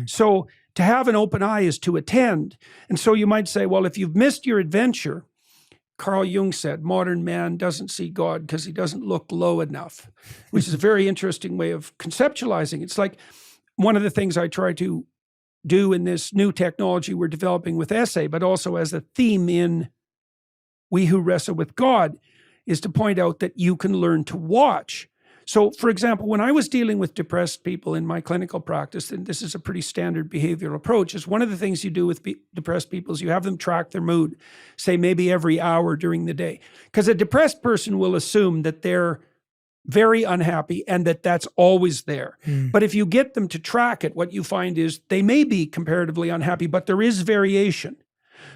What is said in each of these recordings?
So to have an open eye is to attend. And so you might say, well, if you've missed your adventure, Carl Jung said, modern man doesn't see God because he doesn't look low enough, which is a very interesting way of conceptualizing. It's like one of the things I try to do in this new technology we're developing with essay, but also as a theme in We Who Wrestle with God, is to point out that you can learn to watch. So, for example, when I was dealing with depressed people in my clinical practice, and this is a pretty standard behavioral approach, is one of the things you do with depressed people is you have them track their mood, say maybe every hour during the day. Because a depressed person will assume that they're very unhappy and that that's always there. But if you get them to track it, what you find is they may be comparatively unhappy, but there is variation.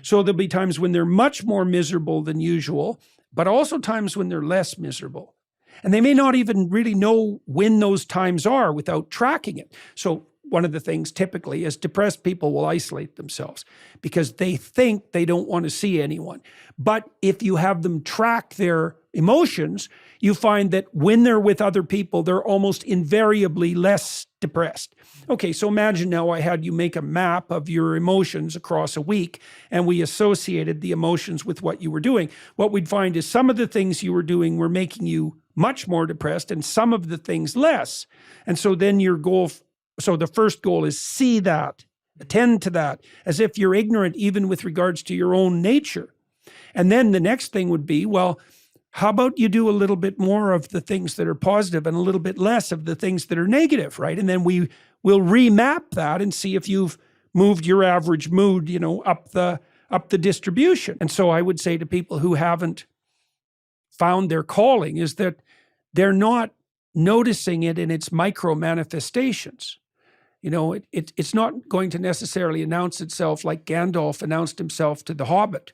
So there'll be times when they're much more miserable than usual, but also times when they're less miserable. And they may not even really know when those times are without tracking it. So one of the things typically is depressed people will isolate themselves because they think they don't want to see anyone. But if you have them track their emotions, you find that when they're with other people, they're almost invariably less depressed. Okay, so imagine now I had you make a map of your emotions across a week and we associated the emotions with what you were doing. What we'd find is some of the things you were doing were making you much more depressed and some of the things less. And so then your goal, so the first goal is see that, attend to that, as if you're ignorant even with regards to your own nature. And then the next thing would be, well, how about you do a little bit more of the things that are positive and a little bit less of the things that are negative, right? And then we will remap that and see if you've moved your average mood, you know, up the distribution. And so I would say to people who haven't found their calling is that they're not noticing it in its micro manifestations. You know, it's not going to necessarily announce itself like Gandalf announced himself to the Hobbit.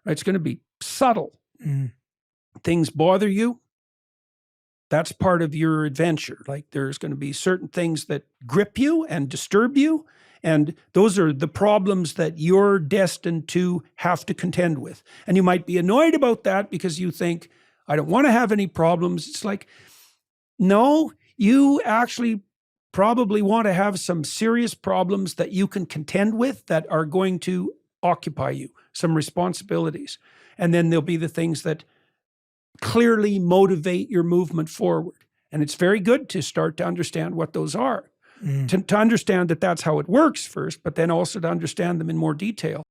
It's going to be subtle. Things bother you, that's part of your adventure. Like there's going to be certain things that grip you and disturb you, and those are the problems that you're destined to have to contend with. And you might be annoyed about that because you think, I don't want to have any problems. It's like, no, you actually probably want to have some serious problems that you can contend with that are going to occupy you, some responsibilities. And then there'll be the things that clearly motivate your movement forward. And it's very good to start to understand what those are, to understand that that's how it works first, but then also to understand them in more detail.